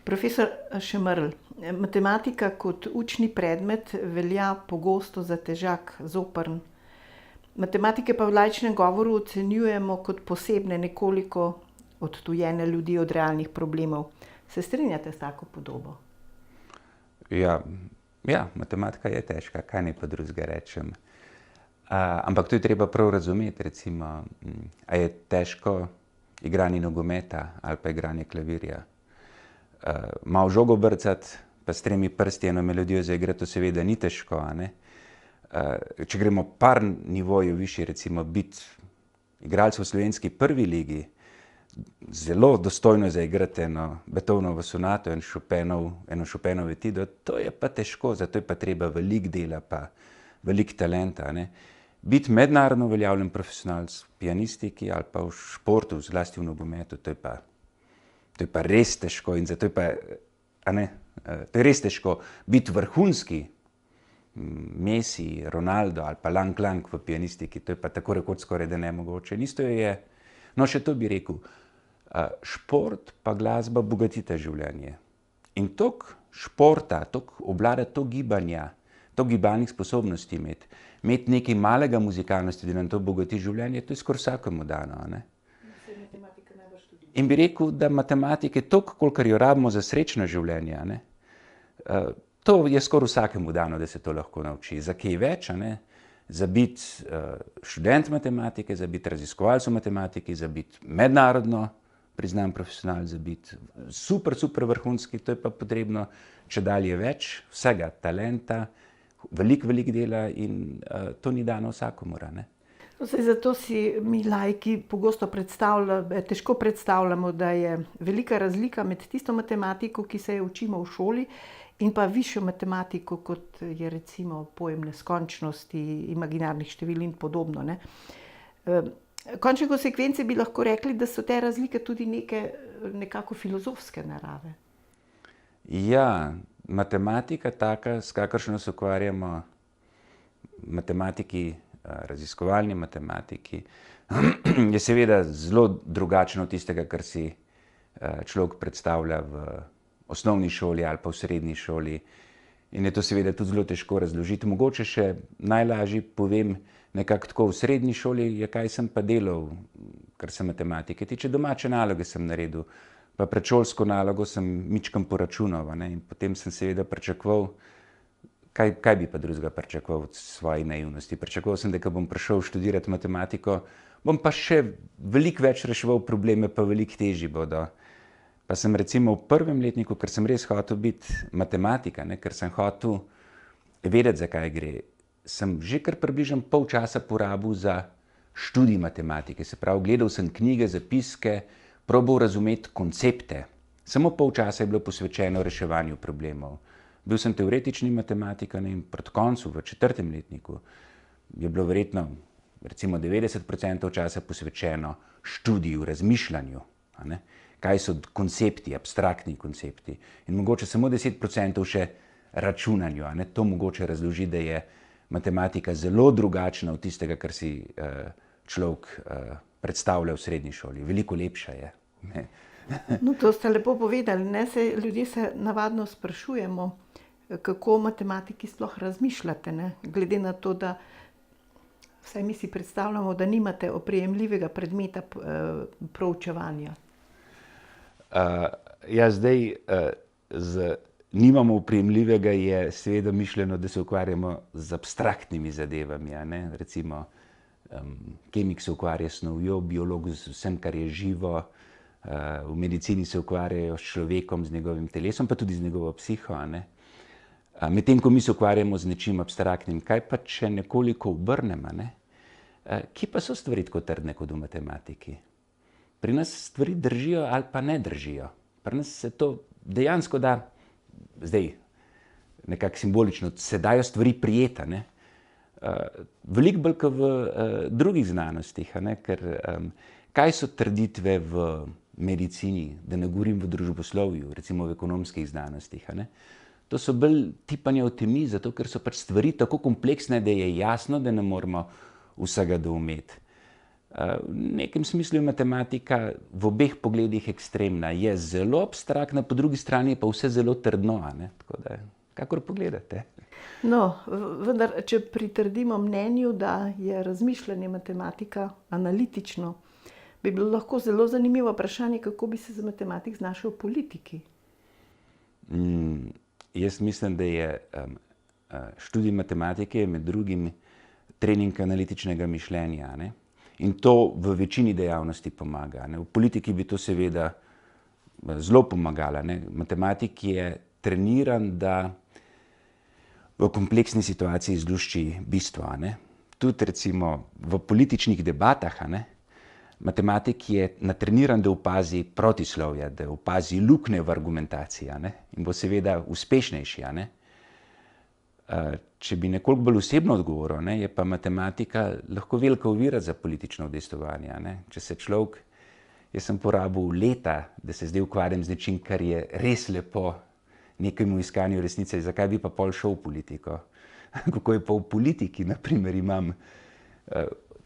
Profesor Šemerl, matematika kot učni predmet velja pogosto za težak, zoprn. Matematike pa v laičnem govoru ocenjujemo kot posebne, nekoliko odtujene ljudi od realnih problemov. Se strinjate s tako podobo? Ja, matematika je težka, kaj naj pa drugega rečem. Ampak to je treba prav razumeti, recimo, a je težko igranje nogometa ali pa igranje klavirja. Malo žogo brcati, pa s 3 prsti eno melodijo zaigrati, to seveda ni težko, a ne. Če gremo par nivojev višje, recimo biti igralec v slovenski prvi ligi, zelo dostojno zaigrati eno Beethovnovo sonato, eno Chopinovo etiudo, to je pa težko, zato je pa treba veliko dela pa veliko talenta, ne. Biti mednarodno uveljavljen profesionalec v pianistiki ali pa v športu, zlasti v nogometu, to je pa res težko in zato je pa, to je res težko. Biti vrhunski, Messi, Ronaldo ali pa Lang v pianistiki, to je pa tako rekoč skoraj da nemogoče. In isto je, no še to bi rekel, šport pa glasba bogatita življenje. In toliko športa, toliko obvladati to gibanja, toliko gibalnih sposobnosti imeti nekaj malega muzikalnosti, da nam to bogati življenje, to je skoraj vsakemu dano, a ne. In bi rekel, da matematike toliko, kolikor jo rabimo za srečno življenje, a ne, to je skoraj vsakemu dano, da se to lahko nauči. Za kaj več, a ne, za biti študent matematike, za biti raziskovalec v matematiki, za biti mednarodno priznan profesionalec, za biti super vrhunski, to je pa potrebno čedalje več vsega talenta, veliko dela in to ni dano vsakomur, a ne. Zato si mi laiki pogosto težko predstavljamo, da je velika razlika med tisto matematiko, ki se jo učimo v šoli, in pa višjo matematiko, kot je recimo pojem neskončnosti, imaginarnih števil in podobno, ne. V končni konsekvenci bi lahko rekli, da so te razlike tudi nekako filozofske narave. Ja, matematika taka, s kakršno se ukvarjamo, matematiki, raziskovalni matematiki, je seveda zelo drugačna od tistega, kar si človek predstavlja v osnovni šoli ali pa v srednji šoli. In je to seveda tudi zelo težko razložiti. Mogoče še najlažje povem nekako tako, v srednji šoli je, kaj sem pa delal, kar se matematike tiče. Domače naloge sem naredil, pa predšolsko nalogo sem mičkeno poračunal, a ne, in potem sem seveda pričakoval, kaj bi pa drugega pričakoval od svoje naivnosti. Pričakoval sem, da ko bom prišel študirati matematiko, bom pa še veliko več reševal probleme, pa veliko težji bodo. Pa sem recimo v prvem letniku, ker sem res hotel biti matematika, ne, ker sem hotel vedeti, za kaj gre, sem že kar približno pol časa porabil za študij matematike. Se pravi, gledal sem knjige, zapiske, probal razumeti koncepte. Samo pol časa je bilo posvečeno reševanju problemov. Bil sem teoretični matematik, in proti koncu, v 4. letniku, je bilo verjetno recimo 90% časa posvečeno študiju, razmišljanju, a ne. Kaj so koncepti, abstraktni koncepti. In mogoče samo 10% še računanju, a ne. To mogoče razloži, da je matematika zelo drugačna od tistega, kar si človek predstavlja v srednji šoli. Veliko lepša je. No, to ste lepo povedali, ne, ljudje se navadno sprašujemo, kako matematiki sploh razmišljate, ne, glede na to, da vsaj mi si predstavljamo, da nimate oprijemljivega predmeta proučevanja. Ja, zdaj nimamo oprijemljivega, je seveda mišljeno, da se ukvarjamo z abstraktnimi zadevami, a ne, recimo kemik se ukvarja s snovjo, biolog z vsem, kar je živo, v medicini se ukvarjajo s človekom, z njegovim telesom, pa tudi z njegovo psiho, a ne. Medtem ko mi se ukvarjamo z nečim abstraktnim, kaj pa če nekoliko obrnem, a ne? Kje pa so stvari tako trdne kot v matematiki? Pri nas stvari držijo ali pa ne držijo. Pri nas se to dejansko da, zdaj nekako simbolično, se dajo stvari prijeti, a ne. Veliko bolj kot v drugih znanostih, a ne, ker kaj so trditve v medicini, da ne govorim v družboslovju, recimo v ekonomskih znanostih, a ne. To so bolj tipanja v temi, zato ker so pač stvari tako kompleksne, da je jasno, da ne moremo vsega doumeti. V nekem smislu je matematika v obeh pogledih ekstremna. Je zelo abstraktna, po drugi strani pa vse zelo trdno, a ne? Tako da, kakor pogledate. No, vendar, če pritrdimo mnenju, da je razmišljanje matematika analitično, bi bilo lahko zelo zanimivo vprašanje, kako bi se za matematik znašel v politiki. Jaz mislim, da je študij matematike med drugim trening analitičnega mišljenja, ne? In to v večini dejavnosti pomaga, ne? V politiki bi to seveda zelo pomagalo, ne? Matematik je treniran, da v kompleksni situaciji izlušči bistvo, ne? Tudi recimo v političnih debatah, ne? Matematik je natreniran, da opazi protislovja, da opazi luknje v argumentaciji, ne? In bo seveda uspešnejši, a ne? Če bi nekoliko bolj osebno odgovoril, ne, je pa matematika lahko velika ovira za politično udejstvovanje, ne. Če se človek, jaz sem porabil leta, da se zdaj ukvarjam z nečim, kar je res lepo, nekemu iskanju resnice, zakaj bi pa pol šel v politiko? Kako je pa v politiki, na primer,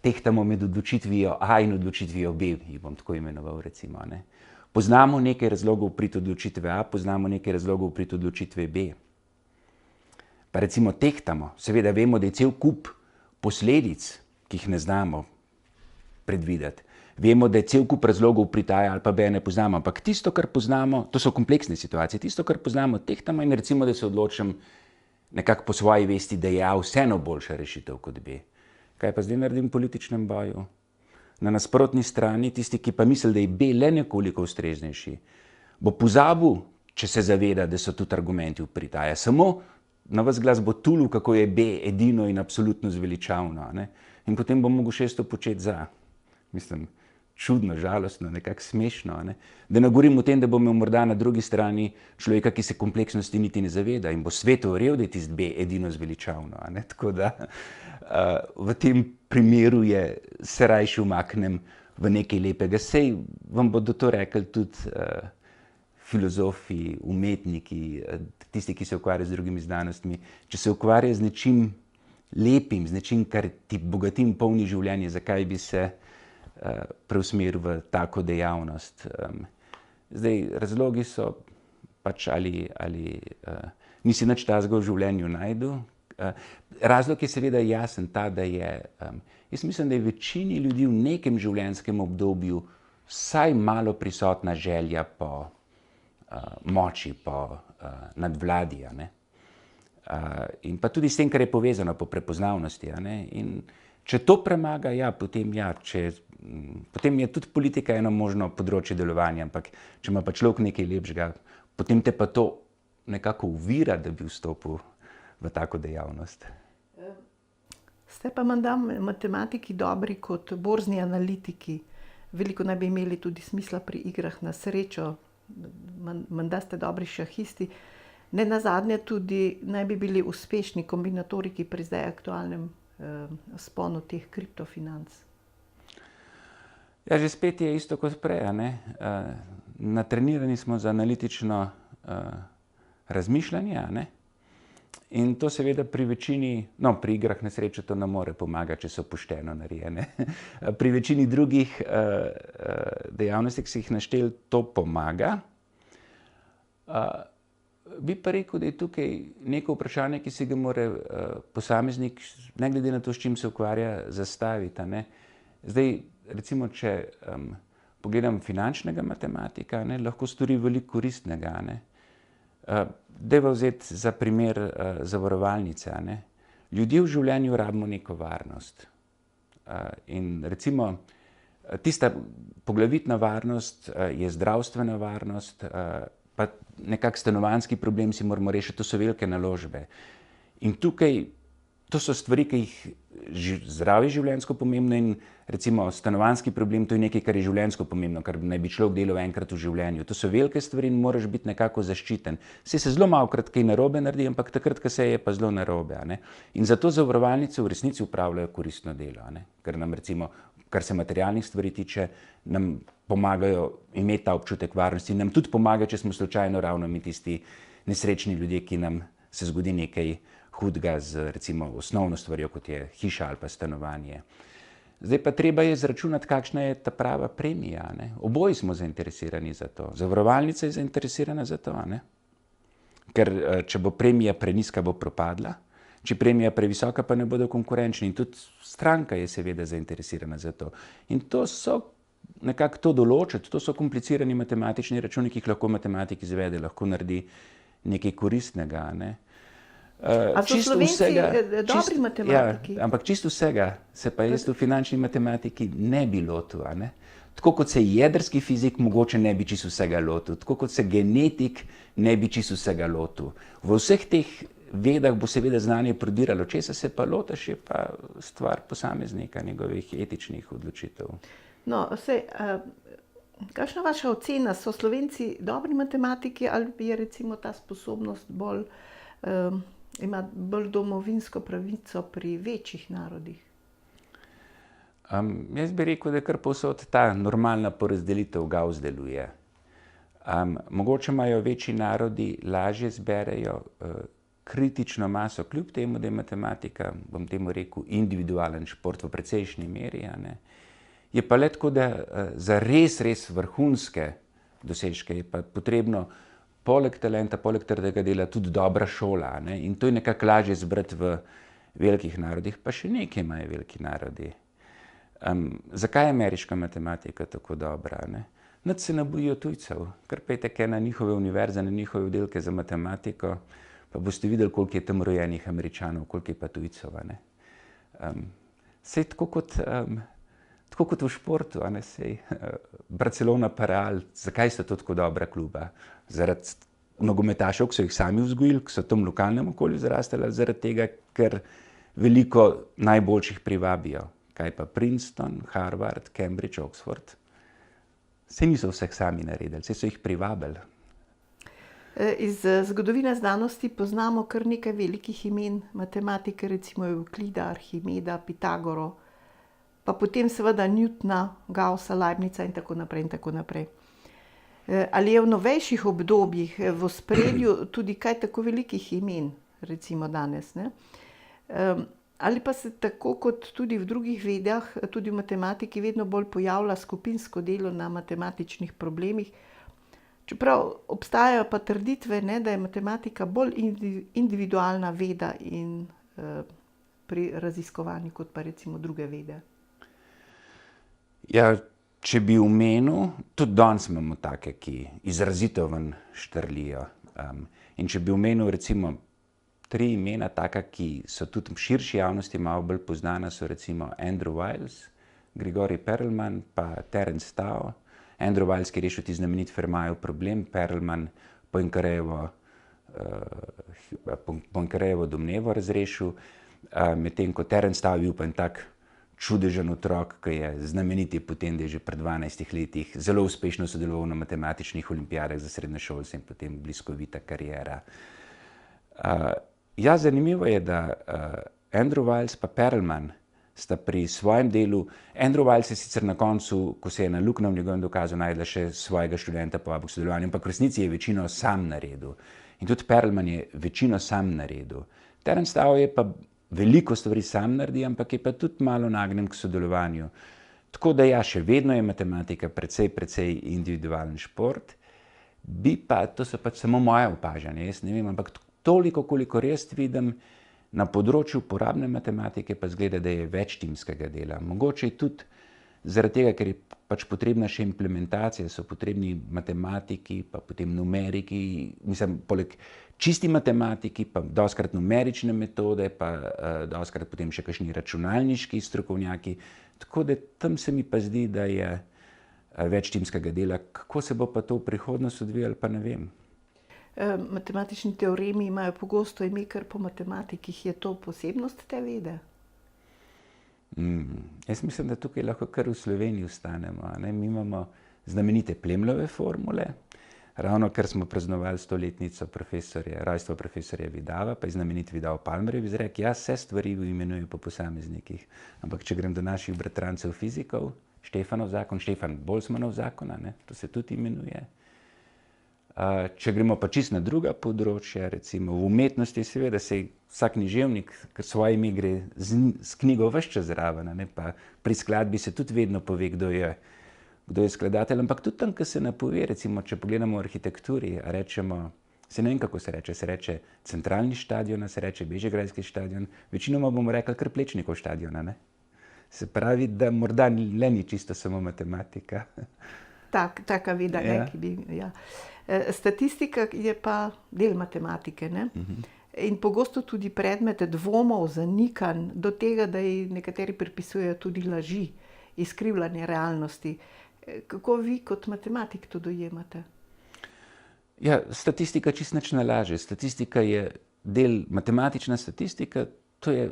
tehtamo med odločitvijo A in odločitvijo B, jih bom tako imenoval, recimo, ne. Poznamo nekaj razlogov v prid odločitve A, poznamo nekaj razlogov v prid odločitve B. Pa recimo tehtamo, seveda vemo, da je cel kup posledic, ki jih ne znamo predvideti. Vemo, da je cel kup razlogov v prid A ali pa B ne poznamo, ampak tisto, kar poznamo, to so kompleksne situacije, tisto, kar poznamo, tehtamo in recimo, da se odločim nekako po svoji vesti, da je A vseeno boljša rešitev kot B. Kaj pa zdaj naredim v političnem boju? Na nasprotni strani, tisti, ki pa misli, da je B le nekoliko ustreznejši, bo pozabil, če se zaveda, da so tudi argumenti v prid A. Samo na vas glas bo tulil, kako je B edino in absolutno zveličavno, ne? In potem bo mogel šesto početi za. Mislim, čudno, žalostno, nekako smešno, ne? Da ne govorim o tem, da bo imel morda na drugi strani človeka, ki se kompleksnosti niti ne zaveda in bo svetu verjel, da je tisti B edino zveličavno, ne? Tako da v tem primeru se rajši umaknem v nekaj lepega. Sej vam bodo to rekli tudi filozofi, umetniki, tisti, ki se ukvarjajo z drugimi znanostmi. Če se ukvarja z nečim lepim, z nečim, kar ti bogati in polni življenje, zakaj bi se preusmeril v tako dejavnost? Zdaj, razlogi so pač ali nisi nič takega v življenju našel. Razlog je seveda jasen ta, da jaz mislim, da je večini ljudi v nekem življenjskem obdobju vsaj malo prisotna želja po moči, po nadvladi, a ne. In pa tudi s tem, kar je povezano, po prepoznavnosti, a ne. In če to premaga, potem potem je tudi politika eno možno področje delovanja, ampak če ima pa človek nekaj lepšega, potem te pa to nekako ovira, da bi vstopil v tako dejavnost. Ste pa menda matematiki dobri kot borzni analitiki. Veliko naj bi imeli tudi smisla pri igrah na srečo. Menda ste dobri šahisti. Nenazadnje tudi naj bi bili uspešni kombinatoriki pri zdaj aktualnem vzponu teh kriptofinanc. Ja, že spet je isto kot prej, a ne. Natrenirani smo za analitično razmišljanje, a ne. In to seveda pri večini, no, pri igrah na srečo to ne more pomagati, če so pošteno narejene. Pri večini drugih dejavnosti, ki si jih našteli, to pomaga. Bi pa rekel, da je tukaj neko vprašanje, ki si ga mora posameznik, ne glede na to, s čim se ukvarja, zastaviti, a ne. Zdaj, recimo, če pogledam finančnega matematika, ne, lahko stori veliko koristnega, a ne. Dajva vzeti za primer zavarovalnice, a ne. Ljudje v življenju rabimo neko varnost. In recimo, tista poglavitna varnost je zdravstvena varnost, pa nekak stanovanjski problem si moramo rešiti, to so velike naložbe. In tukaj, to so stvari, ki jih zdravje je življenjsko pomembno in recimo stanovanjski problem, to je nekaj, kar je življenjsko pomembno, kar naj bi človek delal enkrat v življenju. To so velike stvari in moraš biti nekako zaščiten. Saj se zelo malokrat kaj narobe naredi, ampak takrat, ko se je pa zelo narobe, a ne. In zato zavarovalnice v resnici opravljajo koristno delo, a ne. Ker nam recimo, kar se materialnih stvari tiče, nam pomagajo imeti ta občutek varnosti in nam tudi pomagajo, če smo slučajno ravno mi tisti nesrečni ljudje, ki nam se zgodi nekaj hudega z recimo osnovno stvarjo, kot je hiša ali pa stanovanje. Zdaj pa treba je izračunati, kakšna je ta prava premija. Ne? Oboji smo zainteresirani za to. Zavarovalnica je zainteresirana za to. Ne? Ker če bo premija prenizka, bo propadla. Če premija previsoka, pa ne bodo konkurenčni. In tudi stranka je seveda zainteresirana za to. In to so nekako to določiti, to so komplicirani matematični računi, ki jih lahko matematik izvede, lahko naredi nekaj koristnega. Ne? A so Slovenci dobri matematiki? Ja, ampak čisto vsega se pa jaz v finančni matematiki ne bi lotil. Ne? Tako kot se jedrski fizik mogoče ne bi čisto vsega lotil, tako kot se genetik ne bi čisto vsega lotil. V vseh teh vedah bo seveda znanje prodiralo, česa se pa lotiš, je pa stvar posameznika, njegovih etičnih odločitev. No, kakšna vaša ocena? So Slovenci dobri matematiki ali je recimo ta sposobnost bolj, ima bolj domovinsko pravico pri večjih narodih? Jaz bi rekel, da je kar povsod ta normalna porazdelitev Gauss deluje. Mogoče imajo večji narodi, lažje zberejo kritično maso, kljub temu, da je matematika, bom temu rekel, individualen šport v precejšnji meri. Ne? Je pa le tako, da za res vrhunske dosežke je pa potrebno poleg talenta, poleg trdega dela tudi dobra šola. Ne? In to je nekako lažje zbrati v velikih narodih, pa še nekaj imajo veliki narodi. Zakaj je ameriška matematika tako dobra? Ne? Nič se ne bojijo tujcev, kar pejte na njihove univerze, na njihove oddelke za matematiko, pa boste videli, koliko je tam rojenih Američanov, koliko je pa tujcev. Sej tako kot v športu, sej Barcelona pa Real, zakaj so to tako dobra kluba? Zaradi nogometašev, ki so jih sami vzgojili, ki so v tem lokalnem okolju zrastali, ali zaradi tega, ker veliko najboljših privabijo. Kaj pa Princeton, Harvard, Cambridge, Oxford? Sej niso vseh sami naredili, sej so jih privabili. Iz zgodovine znanosti poznamo kar nekaj velikih imen matematike, recimo Evklida, Arhimeda, Pitagoro, pa potem seveda Newtona, Gaussa, Leibnica in tako naprej in tako naprej. Ali je v novejših obdobjih v ospredju tudi kaj tako velikih imen, recimo danes, ne? Ali pa se tako kot tudi v drugih vedah, tudi v matematiki vedno bolj pojavlja skupinsko delo na matematičnih problemih, čeprav obstajajo pa trditve, ne, da je matematika bolj individualna veda in pri raziskovanju kot pa recimo druge vede. Ja, če bi omenil, tudi danes imamo take, ki izrazito ven štrlijo. In če bi omenil recimo 3 imena, taka, ki so tudi v širši javnosti malo bolj poznana, so recimo Andrew Wiles, Grigorij Perelman pa Terence Tao. Andrew Wiles, ki je rešil ti znamenit Fermatov problem, Perelman Poincarejevo domnevo razrešil, medtem ko Terence Tao je bil pa en tak čudežen otrok, ki je znamenit potem, da je že pri 12 letih zelo uspešno sodeloval na matematičnih olimpijadah za srednješolce in potem bliskovita kariera. Ja, zanimivo je, da Andrew Wiles pa Perelman sta pri svojem delu, Andrew Wiles je sicer na koncu, ko se je na luknjo v njegovem dokazu najdla še svojega študenta povabil k sodelovanju, ampak v resnici je večino sam naredil. In tudi Perelman je večino sam naredil. Terence Tao je pa veliko stvari sam naredi, ampak je pa tudi malo nagnjen k sodelovanju. Tako da ja, še vedno je matematika precej individualen šport, bi pa, to so pač samo moje opažanje, jaz ne vem, ampak toliko, kolikor jaz vidim, na področju uporabne matematike pa zgleda, da je več timskega dela. Mogoče je tudi zaradi tega, ker je pač potrebna še implementacija, so potrebni matematiki, pa potem numeriki, mislim, poleg čisti matematiki, pa dostikrat numerične metode, pa dostikrat potem še kakšni računalniški strokovnjaki. Tako da tam se mi pa zdi, da je več timskega dela. Kako se bo pa to v prihodnosti odvijalo, pa ne vem. Matematični teoremi imajo pogosto ime kar po matematikih. Je to posebnost te vede? Jaz mislim, da tukaj lahko kar v Sloveniji ostanemo. Mi imamo znamenite Plemljove formule, ravno ker smo praznovali 100-letnico rojstva profesorja Vidava, pa je znamenit Vidav-Palmerjev izrek, ja, vse stvari imenujejo po posameznikih. Ampak če grem do naših bratrancev fizikov, Štefanov zakon, Štefan Boltzmannov zakon, to se tudi imenuje. Če gremo pa čisto na druga področja, recimo v umetnosti, seveda se vsak književnik, ker svoje ime gre s knjigo ves čas zraven, a ne, pa pri skladbi se tudi vedno pove, kdo je skladatelj, ampak tudi tam, ko se napove, recimo, če pogledamo v arhitekturi, a rečemo, se ne vem, kako se reče centralni štadion, se reče Bežigrajski štadion, večinoma bomo rekli kar Plečnikov štadion, a ne. Se pravi, da morda le ni čisto samo matematika. Taka veda, Ja. ki bi, ja. Statistika je pa del matematike, ne? In pogosto tudi predmet dvomov, zanikanj, do tega, da ji nekateri pripisujejo tudi laži, izkrivljanje realnosti. Kako vi kot matematik to dojemate? Ja, statistika čisto nič ne laže. Statistika je matematična statistika, to je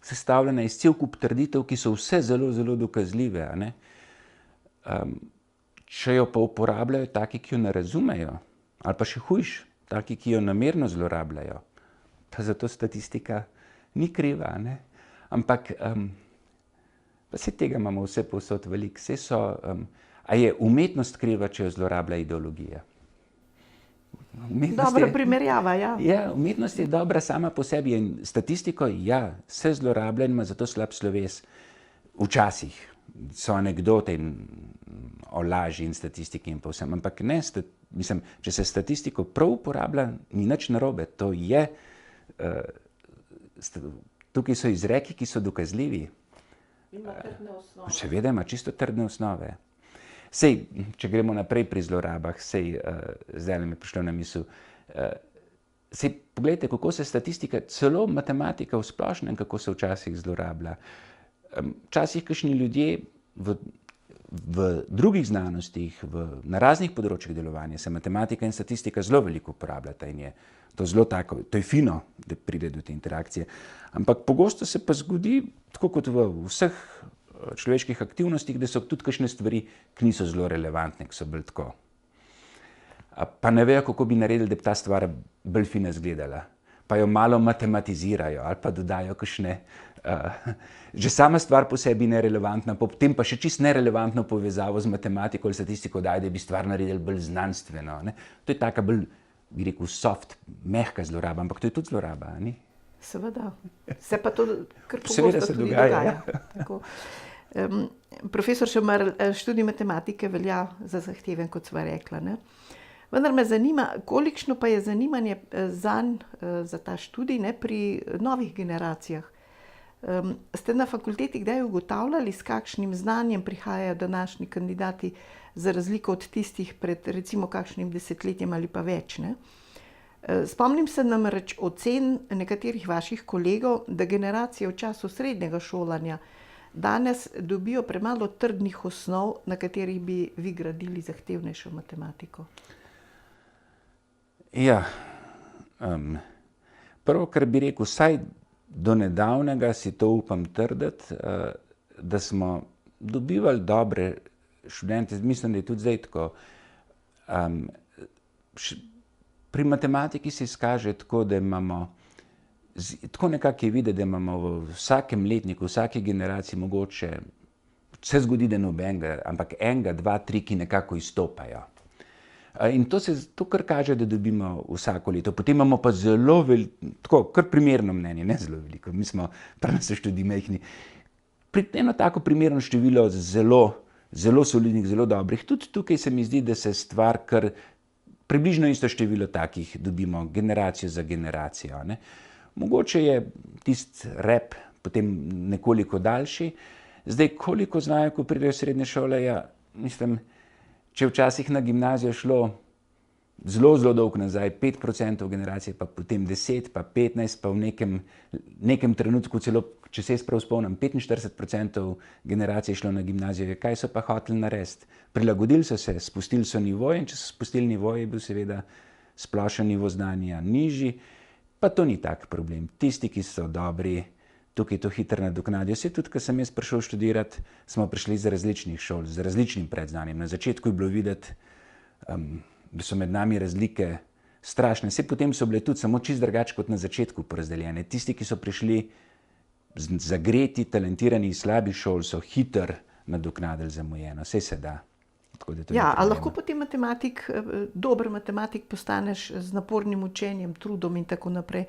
sestavljena iz cel kup trditev, ki so vse zelo, zelo dokazljive, a ne. Če jo pa uporabljajo taki, ki jo ne razumejo, ali pa še hujš, taki, ki jo namerno zlorabljajo, pa zato statistika ni kriva, a ne. Ampak pa saj tega imamo vse povsod veliko. A je umetnost kriva, če jo zlorablja ideologija? Dobra primerjava, ja. Ja, umetnost je dobra sama po sebi in statistiko, ja, se zlorablja in ima zato slab sloves. Včasih so anekdote o laži in statistiki in povsem, ampak ne, mislim, če se statistiko prav uporablja, ni nič narobe. To je, tukaj so izreki, ki so dokazljivi. Ima trdne osnove. Seveda ima čisto trdne osnove. Sej, če gremo naprej pri zlorabah, zdaj mi je prišlo na misel, sej, poglejte, kako se statistika, celo matematika v splošnem, kako se včasih zlorablja. Včasih kakšni ljudje v drugih znanostih, na raznih področjih delovanja se matematika in statistika zelo veliko uporabljata in je to zelo tako, to je fino, da pride do te interakcije. Ampak pogosto se pa zgodi, tako kot v vseh človeških aktivnostih, da so tudi kakšne stvari, ki niso zelo relevantne, ki so bolj tako. Pa ne vejo, kako bi naredili, da bi ta stvar bolj fino izgledala. Pa jo malo matematizirajo ali pa dodajo kakšne, že sama stvar po sebi nerelevantna, potem pa še čisto nerelevantno povezavo z matematiko ali statistiko daje, da bi stvar naredili bolj znanstveno, ne. To je taka bolj, bi rekel, soft, mehka zloraba, ampak to je tudi zloraba, a ni? Seveda. Se pa to kar Seveda pogosto se tudi dogaja, Tako. Profesor Šemerl, študij matematike velja za zahteven, kot sva rekla, ne? Vendar me zanima, kolikšno pa je zanimanje zanj, za ta študij, ne, pri novih generacijah. Ste na fakulteti kdaj ugotavljali, s kakšnim znanjem prihajajo današnji kandidati, za razliko od tistih pred recimo kakšnim desetletjem ali pa več, ne? Spomnim se namreč ocen nekaterih vaših kolegov, da generacije v času srednjega šolanja danes dobijo premalo trdnih osnov, na katerih bi vi gradili zahtevnejšo matematiko. Ja, prvo, kar bi rekel, vsaj do nedavnega si to upam trditi, da smo dobivali dobre študente, mislim, da je tudi zdaj tako. Pri matematiki se izkaže tako, da imamo, tako nekako je videti, da imamo v vsakem letniku, v vsaki generaciji mogoče, se zgodi, da nobenega, ampak enega, dva, tri, ki nekako izstopajo. In to kar kaže, da dobimo vsako leto. Potem imamo pa zelo tako, kar primerno mnenje, ne zelo veliko, mi smo, prav so študiji majhni, eno tako primerno število zelo solidnih, zelo dobrih. Tudi tukaj se mi zdi, da se stvar kar približno isto število takih dobimo generacijo za generacijo, ne. Mogoče je tisti rep potem nekoliko daljši. Zdaj, koliko znajo, ko pridejo v srednje šole, ja, mislim, če včasih na gimnazijo šlo zelo, zelo dolgo nazaj, 5% generacije, pa potem 10, pa 15, pa v nekem trenutku celo, če se jaz prav spomnim, 45% generacije je šlo na gimnazijo. Kaj so pa hoteli narediti? Prilagodili so se, spustili so nivo in če so spustili nivo, je bil seveda splošen nivo znanja nižji, pa to ni tak problem. Tisti, ki so dobri, tukaj to hitro nadoknadijo. Saj tudi, ko sem jaz prišel študirati, smo prišli iz različnih šol, z različnim predznanjem. Na začetku je bilo videti, da so med nami razlike strašne. Saj potem so bile tudi samo čisto drugače kot na začetku porazdeljene. Tisti, ki so prišli zagreti, talentirani iz slabih šol, so hitro nadoknadili zamujeno. Saj se da. Tako da to Ja, ni a problema. lahko potem matematik, dober matematik postaneš z napornim učenjem, trudom in tako naprej.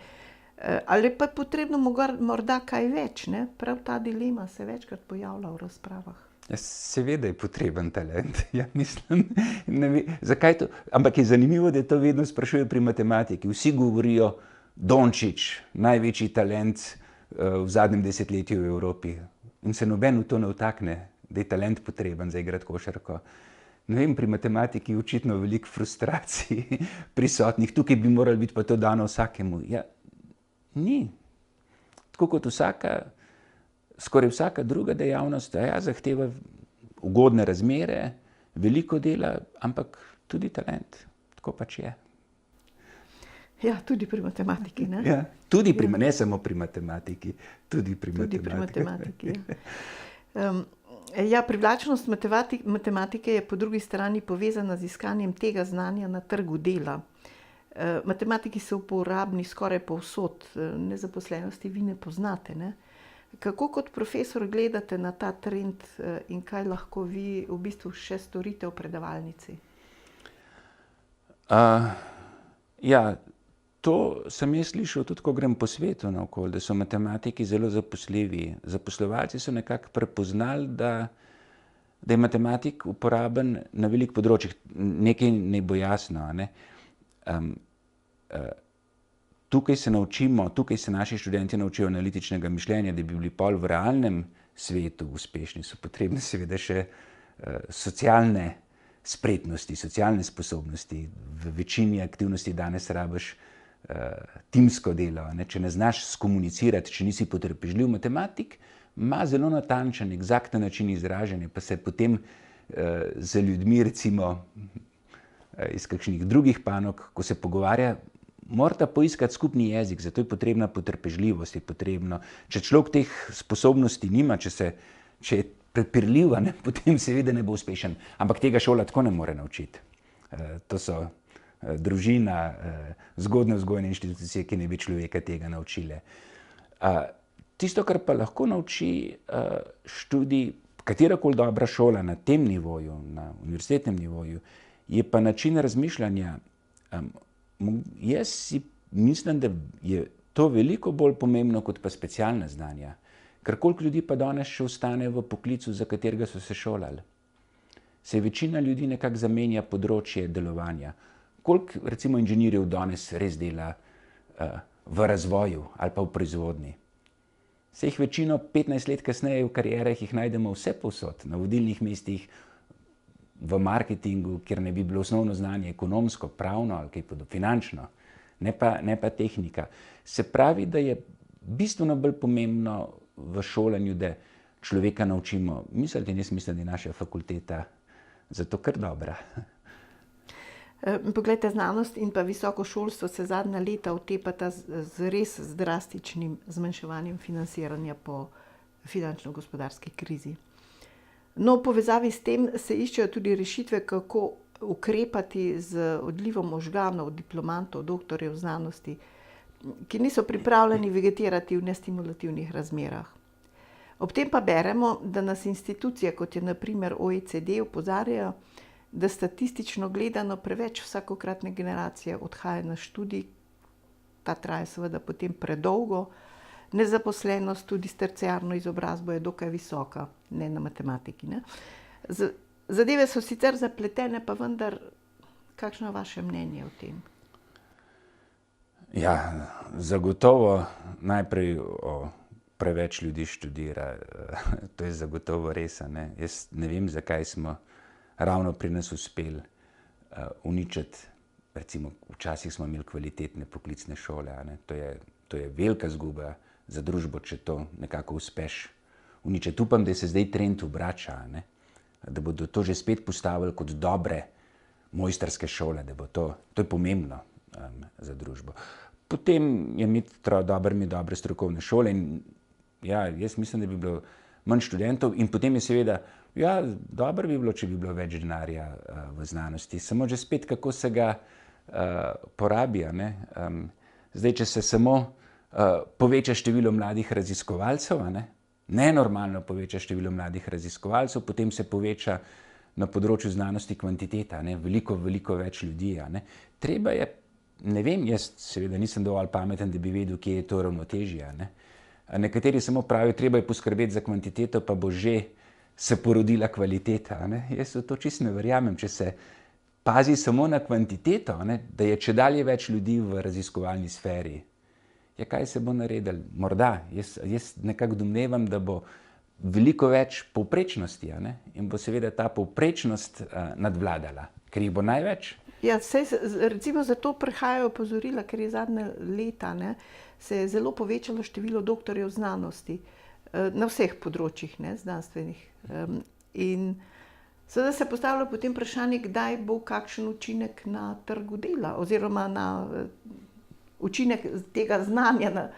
Ali pa je potrebno morda kaj več, ne? Prav ta dilema se večkrat pojavlja v razpravah. Ja, seveda je potreben talent. Ja, mislim, ne vem, zakaj to. Ampak je zanimivo, da to vedno sprašujejo pri matematiki. Vsi govorijo, Dončić, največji talent v zadnjem desetletju v Evropi. In se noben v to ne vtakne, da je talent potreben za igrati košarko. Ne vem, pri matematiki je očitno veliko frustracij prisotnih. Tukaj bi moralo biti pa to dano vsakemu. Ja, ni. Tako kot skoraj vsaka druga dejavnost, ja, zahteva ugodne razmere, veliko dela, ampak tudi talent. Tako pač je. Ja, tudi pri matematiki, ne? Ja, tudi pri, ne samo pri matematiki, tudi pri matematiki. Ja, privlačnost matematike je po drugi strani povezana z iskanjem tega znanja na trgu dela. Matematiki so uporabni skoraj povsod, nezaposlenosti vi ne poznate, ne? Kako kot profesor gledate na ta trend in kaj lahko vi v bistvu še storite v predavalnici? Ja, to sem jaz slišal tudi, ko grem po svetu naokoli, da so matematiki zelo zaposljivi. Zaposlovalci so nekako prepoznali, da je matematik uporaben na veliko področjih. Nekaj naj bo jasno, a ne. Tukaj se naši študenti naučijo analitičnega mišljenja, da bi bili pol v realnem svetu uspešni, so potrebne seveda še socialne spretnosti, socialne sposobnosti. V večini aktivnosti danes rabiš timsko delo, ne? Če ne znaš skomunicirati, če nisi potrpežljiv, matematik ima zelo natančen, eksakten način izražanja, pa se potem z ljudmi, recimo iz kakšnih drugih panog, ko se pogovarja, morata poiskati skupni jezik, zato je potrebna potrpežljivost, je potrebno. Če človek teh sposobnosti nima, če je prepirljiv, potem seveda ne bo uspešen. Ampak tega šola tako ne more naučiti. To so družina, zgodne vzgojne inštitucije, ki ne bi človeka tega naučile. Tisto, kar pa lahko nauči študij, katerakoli dobra šola na tem nivoju, na univerzitetnem nivoju, je pa način razmišljanja. Jaz si mislim, da je to veliko bolj pomembno kot pa specialna znanja. Ker koliko ljudi pa danes še ostane v poklicu, za katerega so se šolali. Se večina ljudi nekako zamenja področje delovanja. Koliko recimo inženirjev danes res dela v razvoju ali pa v proizvodnji. Se jih večino 15 let kasneje v karierah jih najdemo vse povsod, na vodilnih mestih, v marketingu, kjer ne bi bilo osnovno znanje ekonomsko, pravno ali kaj podobno, finančno, ne pa tehnika. Se pravi, da je bistveno bolj pomembno v šolanju, da človeka naučimo misliti, in jaz mislim, da je naša fakulteta zato kar dobra. Poglejte, znanost in pa visoko šolstvo se zadnja leta otepata z res drastičnim zmanjševanjem financiranja po finančno-gospodarski krizi. No, v povezavi s tem se iščejo tudi rešitve, kako ukrepati z odlivom možganov, diplomantov, doktorjev znanosti, ki niso pripravljeni vegetirati v nestimulativnih razmerah. Ob tem pa beremo, da nas institucije, kot je na primer OECD, opozarjajo, da statistično gledano preveč vsakokratne generacije odhaja na študij, ta traja seveda potem predolgo, nezaposlenost tudi s terciarno izobrazbo je dokaj visoka, ne na matematiki, ne. Zadeve so sicer zapletene, pa vendar, kakšno je vaše mnenje o tem? Ja, zagotovo najprej preveč ljudi študira, to je zagotovo res, ne. Jaz ne vem, zakaj smo ravno pri nas uspeli uničiti, recimo včasih smo imeli kvalitetne poklicne šole, ne. To je velika izguba za družbo, če to nekako uspeš uničiti. Upam, da se zdaj trend obrača, ne? Da bodo to že spet postavili kot dobre mojstrske šole, da bo to je pomembno za družbo. Potem je imeti dobre strokovne šole in ja, jaz mislim, da bi bilo manj študentov in potem je seveda, ja, dobro bi bilo, če bi bilo več denarja v znanosti, samo že spet, kako se ga porabi, ne? Zdaj, če se samo poveča število mladih raziskovalcev, nenormalno poveča število mladih raziskovalcev, potem se poveča na področju znanosti kvantiteta, ne, veliko več ljudi, ne. Treba je, ne vem, jaz seveda nisem dovolj pameten, da bi vedel, kje je to ravnotežje, ne. Nekateri samo pravijo, treba je poskrbeti za kvantiteto, pa bo že se porodila kvaliteta, ne. Jaz v to čisto ne verjamem, če se pazi samo na kvantiteto, ne, da je čedalje več ljudi v raziskovalni sferi. Ja, kaj se bo naredilo? Morda, jaz nekako domnevam, da bo veliko več povprečnosti, ne? In bo seveda ta povprečnost nadvladala, ker jih bo največ. Ja, recimo zato prihajajo opozorila, ker je zadnja leta, ne, se je zelo povečalo število doktorjev znanosti na vseh področjih, ne, znanstvenih. In seveda se postavlja potem vprašanje, kdaj bo kakšen učinek na trgu dela oziroma na učinek tega znanja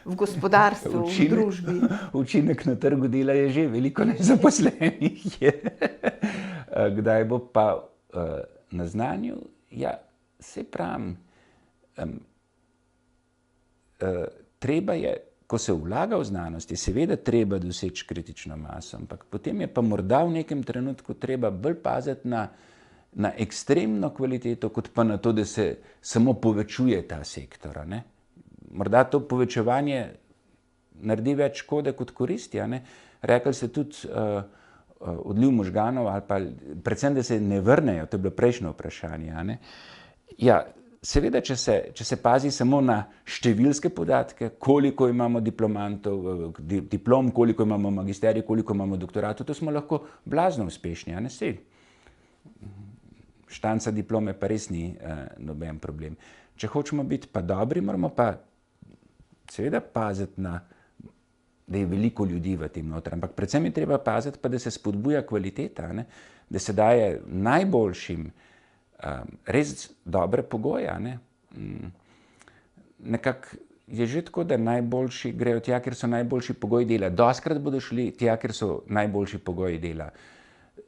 v gospodarstvu, v družbi. Učinek na trgu dela je že, veliko nezaposlenih je. Kdaj bo pa na znanju? Ja, saj pravim, treba je, ko se vlaga v znanost, je seveda treba doseči kritično maso, ampak potem je pa morda v nekem trenutku treba bolj paziti na ekstremno kvaliteto, kot pa na to, da se samo povečuje ta sektor, ne. Morda to povečevanje naredi več škode kot koristi, ne. Rekli ste tudi odliv možganov ali pa predvsem, da se ne vrnejo, to je bilo prejšnje vprašanje, ne. Ja, seveda, če se pazi samo na številske podatke, koliko imamo diplomantov, diplom, koliko imamo magisterij, koliko imamo doktoratov, to smo lahko blazno uspešni, ne, saj štanca diplome pa res ni noben problem. Če hočemo biti pa dobri, moramo pa seveda paziti na, da je veliko ljudi v tem noter, ampak predvsem je treba paziti pa, da se spodbuja kvaliteta, ne, da se daje najboljšim res dobre pogoje, ne. Nekako je že tako, da najboljši grejo tja, kjer so najboljši pogoji dela. Dostikrat bodo šli tja, kjer so najboljši pogoji dela.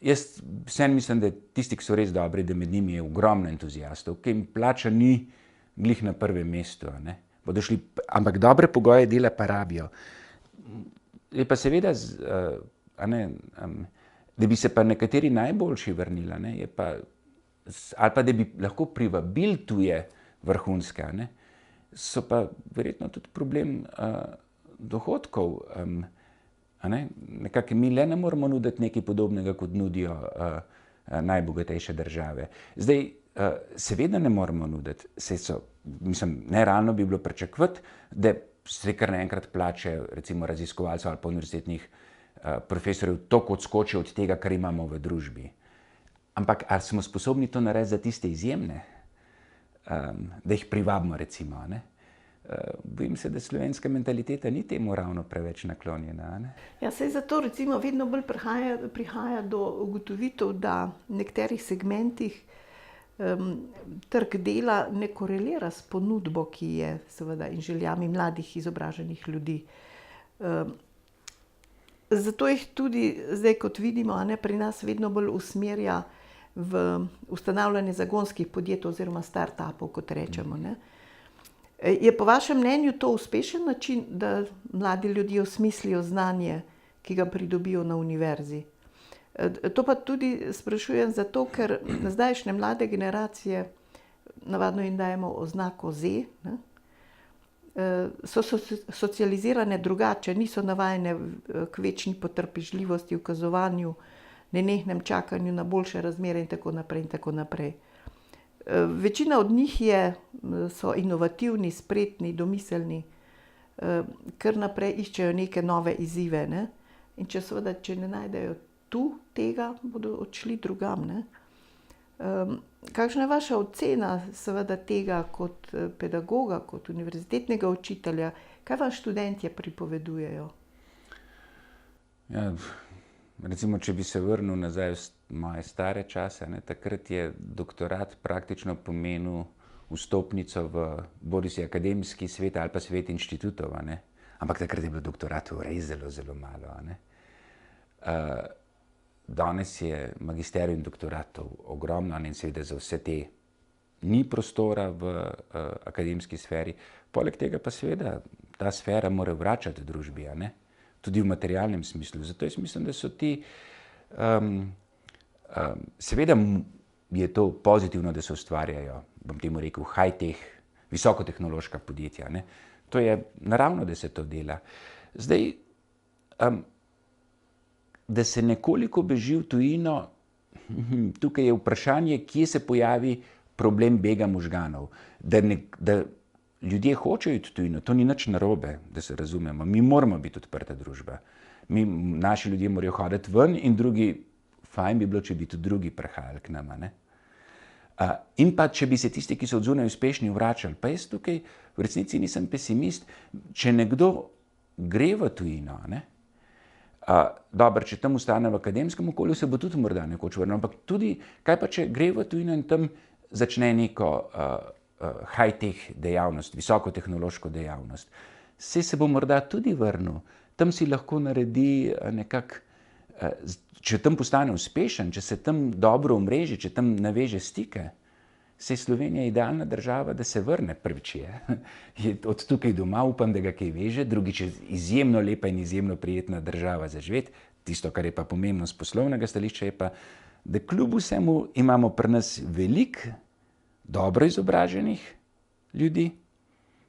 Jaz vseeno mislim, da tisti, ki so res dobri, da med njimi je ogromno entuziastov, ki jim plača ni glih na prvem mestu, ne. Bodo šli, ampak dobre pogoje dela pa rabijo. Je pa seveda, da bi se pa nekateri najboljši vrnili, ne, je pa, ali pa da bi lahko privabili tuje vrhunske, ne, so pa verjetno tudi problem dohodkov, nekako mi le ne moremo nuditi nekaj podobnega, kot nudijo najbogatejše države. Zdaj, seveda ne moremo nuditi, nerealno bi bilo pričakovati, da se kar naenkrat plačajo recimo raziskovalcev ali pa univerzitetnih profesorjev toliko odskočijo od tega, kar imamo v družbi. Ampak ali smo sposobni to narediti za tiste izjemne, da jih privabimo recimo, ne? Bojim se, da slovenska mentaliteta ni temu ravno preveč naklonjena, ne? Ja, saj zato recimo vedno bolj prihaja do ugotovitev, da v nekaterih segmentih trg dela ne korelira s ponudbo, ki je seveda in željami mladih izobraženih ljudi. Zato jih tudi zdaj, kot vidimo, ne, pri nas vedno bolj usmerja v ustanavljanje zagonskih podjetij oziroma startupov, kot rečemo, ne. Je po vašem mnenju to uspešen način, da mladi ljudje osmislijo znanje, ki ga pridobijo na univerzi? To pa tudi sprašujem zato, ker zdajšnje mlade generacije, navadno jim dajemo oznako Z, ne, so socializirane drugače, niso navajene k večni potrpežljivosti, ukazovanju, nenehnem čakanju na boljše razmere in tako naprej in tako naprej. Večina od njih so inovativni, spretni, domiselni, kar naprej iščejo neke nove izzive, ne. In če ne najdejo tu tega, bodo odšli drugam, ne. Kakšna je vaša ocena seveda tega kot pedagoga, kot univerzitetnega učitelja? Kaj vam študentje pripovedujejo? Ja, recimo, če bi se vrnil nazaj v moje stare čase, ne, takrat je doktorat praktično pomenil vstopnico v bodisi akademski svet ali pa svet inštitutov, ne. Ampak takrat je bilo doktoratov res zelo, zelo malo, ne. Danes je magisterij in doktoratov ogromno in seveda za vse te ni prostora v akademski sferi. Poleg tega pa seveda ta sfera mora vračati družbi, ne? Tudi v materialnem smislu. Zato jaz mislim, da so ti Seveda je to pozitivno, da se ustvarjajo, bom temu rekel, high-tech, visokotehnološka podjetja, ne. To je naravno, da se to dela. Zdaj, da se nekoliko beži v tujino, tukaj je vprašanje, kje se pojavi problem bega možganov. Da ljudje hočejo iti v tujino, to ni nič narobe, da se razumemo. Mi moramo biti odprta družba. Naši ljudje morajo hoditi ven in drugi, fajn bi bilo, če bi tudi drugi prihajali k nama, ne. In pa, če bi se tisti, ki so od zunaj uspešni, vračali. Pa jaz tukaj v resnici nisem pesimist. Če nekdo gre v tujino, ne, dobro, če tam ostane v akademskem okolju, se bo tudi morda nekoč vrnil, ampak tudi, kaj pa, če gre v tujino in tam začne neko high-tech dejavnost, visokotehnološko dejavnost. Saj se bo morda tudi vrnil. Tam si lahko naredi nekako, če tam postane uspešen, če se tam dobro omreži, če tam naveže stike, saj Slovenija je idealna država, da se vrne. Prvič je od tukaj doma, upam, da ga kaj veže, drugič je izjemno lepa in izjemno prijetna država za živeti. Tisto, kar je pa pomembno z poslovnega stališča, je pa, da kljub vsemu imamo pri nas veliko dobro izobraženih ljudi,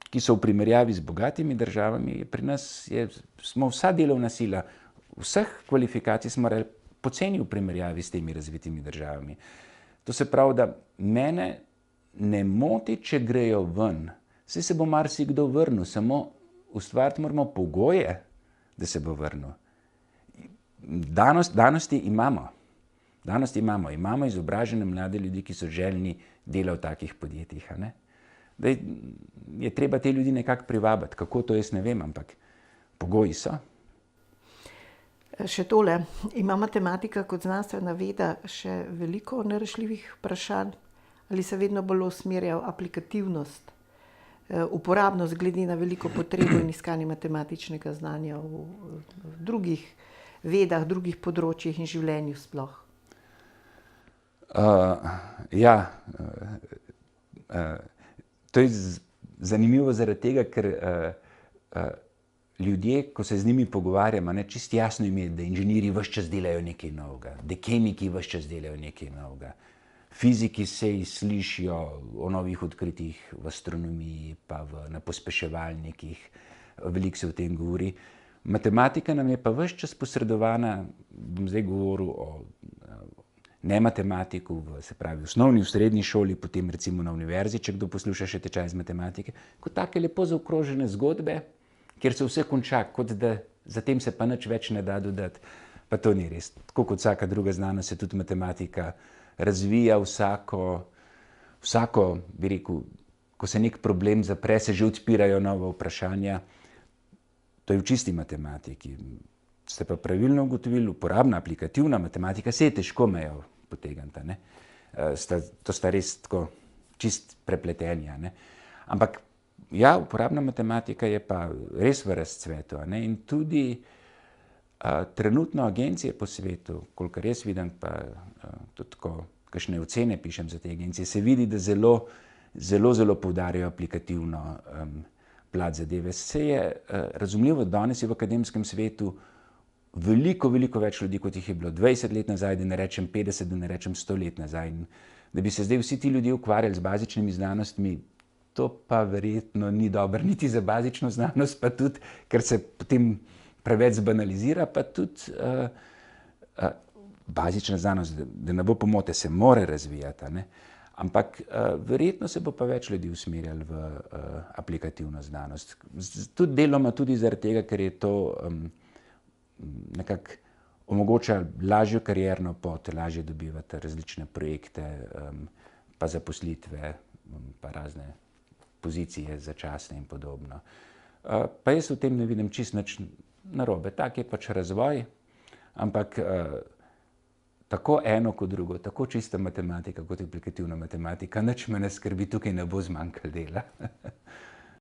ki so v primerjavi z bogatimi državami, pri nas smo vsa delovna sila, vseh kvalifikacij smo poceni v primerjavi s temi razvitimi državami. To se pravi, da mene ne moti, če grejo ven. Saj se bo marsikdo vrnil, samo ustvariti moramo pogoje, da se bo vrnil. Danosti imamo. Imamo izobražene mlade ljudi, ki so željni dela v takih podjetjih. Da je treba te ljudi nekako privabiti. Kako, to jaz ne vem, ampak pogoji so. Še tole, ima matematika kot znanstvena veda še veliko nerešljivih vprašanj ali se vedno bolj usmerja v aplikativnost, uporabnost glede na veliko potrebo in iskanje matematičnega znanja v drugih vedah, drugih področjih in življenju sploh? To je zanimivo zaradi tega, ker ljudje, ko se z njimi pogovarjamo, čisto jasno jim je, da inženirji ves čas delajo nekaj novega, da kemiki ves čas delajo nekaj novega. Fiziki se slišijo o novih odkritjih v astronomiji, pa na pospeševalnikih, veliko se o tem govori. Matematika nam je pa ves čas posredovana, bom zdaj govoril o nematematiku, se pravi v osnovni, v srednji šoli, potem recimo na univerzi, če kdo posluša še tečaj iz matematike, kot take lepo zaokrožene zgodbe, kjer se vse konča, kot da zatem se pa nič več ne da dodati. Pa to ni res. Tako kot vsaka druga znanost se tudi matematika razvija, vsako, bi rekel, ko se nek problem zapre, se že odpirajo nova vprašanja. To je v čisti matematiki. Ste pa pravilno ugotovili, uporabna, aplikativna matematika, se je težko mejo potegniti, ne. To sta res tako čist prepletenja, ne. Ampak ja, uporabna matematika je pa res v razcvetu, ne, in tudi trenutno agencije po svetu, kolikor jaz vidim, pa tudi kakšne ocene pišem za te agencije, se vidi, da zelo poudarjajo aplikativno plat zadeve. Se je razumljivo, danes je v akademskem svetu veliko več ljudi, kot jih je bilo 20 let nazaj, da ne rečem 50, da ne rečem 100 let nazaj. In da bi se zdaj vsi ti ljudje ukvarjali z bazičnimi znanostmi, to pa verjetno ni dobro, niti za bazično znanost, pa tudi, ker se potem preveč zbanalizira, pa tudi bazična znanost, da ne bo pomote, se mora razvijati, ne? Ampak verjetno se bo pa več ljudi usmerjali v aplikativno znanost. Tudi deloma tudi zaradi tega, ker je to nekako omogoča lažjo karierno pot, lažje dobivati različne projekte, pa zaposlitve, pa razne pozicije začasne in podobno. Pa jaz v tem ne vidim čisto nič narobe. Tak je pač razvoj, ampak tako eno kot drugo, tako čista matematika kot aplikativna matematika, nič me ne skrbi, tukaj ne bo zmanjkalo dela.